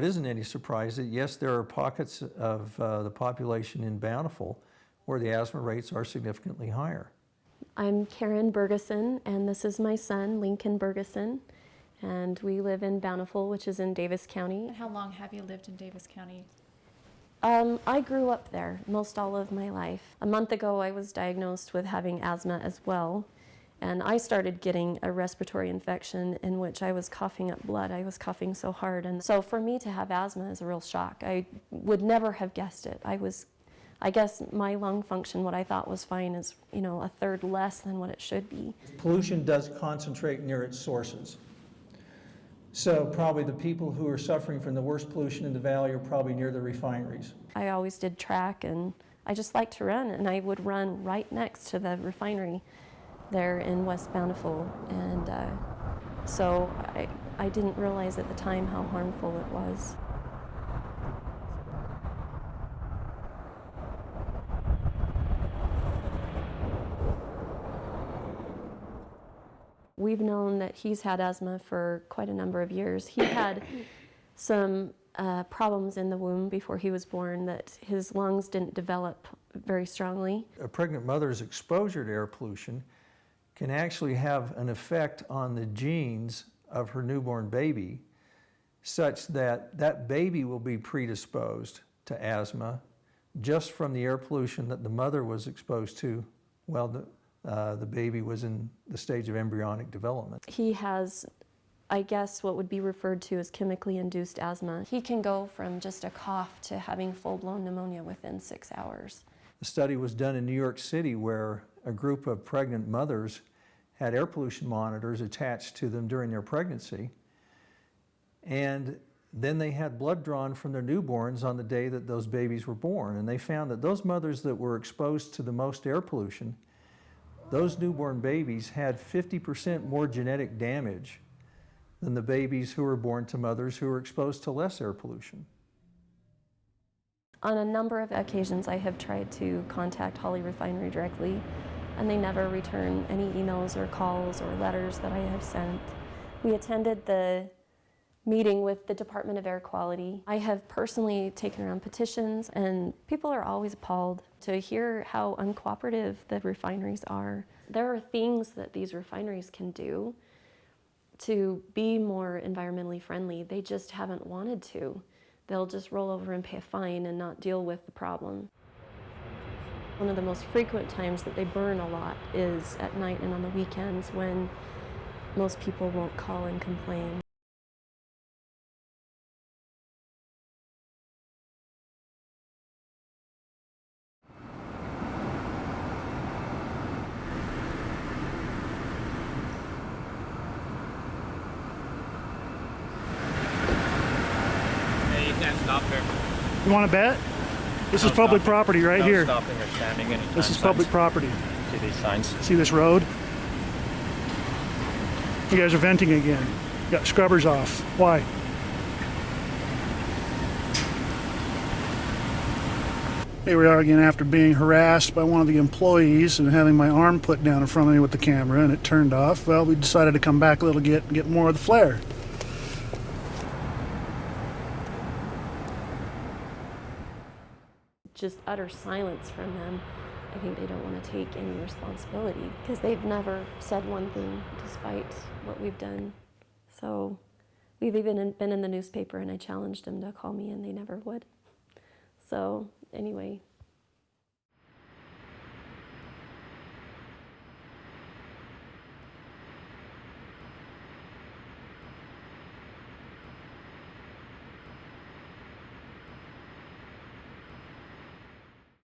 It isn't any surprise that, yes, there are pockets of the population in Bountiful where the asthma rates are significantly higher. I'm Karen Bergesen, and this is my son, Lincoln Bergesen, and we live in Bountiful, which is in Davis County. And how long have you lived in Davis County? I grew up there most all of my life. A month ago, I was diagnosed with having asthma as well, and I started getting a respiratory infection in which I was coughing up blood. I was coughing so hard, and so for me to have asthma is a real shock. I would never have guessed it. I guess my lung function, what I thought was fine, is, you know, a third less than what it should be. Pollution does concentrate near its sources. So probably the people who are suffering from the worst pollution in the valley are probably near the refineries. I always did track, and I just liked to run, and I would run right next to the refinery there in West Bountiful, and so I didn't realize at the time how harmful it was. We've known that he's had asthma for quite a number of years. He had some problems in the womb before he was born, that his lungs didn't develop very strongly. A pregnant mother's exposure to air pollution can actually have an effect on the genes of her newborn baby, such that that baby will be predisposed to asthma just from the air pollution that the mother was exposed to while the baby was in the stage of embryonic development. He has, I guess, what would be referred to as chemically induced asthma. He can go from just a cough to having full-blown pneumonia within 6 hours. The study was done in New York City where a group of pregnant mothers had air pollution monitors attached to them during their pregnancy, and then they had blood drawn from their newborns on the day that those babies were born, and they found that those mothers that were exposed to the most air pollution, those newborn babies had 50% more genetic damage than the babies who were born to mothers who were exposed to less air pollution. On a number of occasions, I have tried to contact Holly Refinery directly, and they never return any emails or calls or letters that I have sent. We attended the meeting with the Department of Air Quality. I have personally taken around petitions, and people are always appalled to hear how uncooperative the refineries are. There are things that these refineries can do to be more environmentally friendly. They just haven't wanted to. They'll just roll over and pay a fine and not deal with the problem. One of the most frequent times that they burn a lot is at night and on the weekends, when most people won't call and complain. Stop there. You want to bet? This is public property right here. Stopping or standing anytime. This is public property. See these signs? See this road? You guys are venting again. Got scrubbers off. Why? Here we are again after being harassed by one of the employees and having my arm put down in front of me with the camera, and it turned off. Well, we decided to come back a little get more of the flare. Just utter silence from them. I think they don't want to take any responsibility because they've never said one thing despite what we've done. So we've even been in the newspaper, and I challenged them to call me, and they never would. So anyway,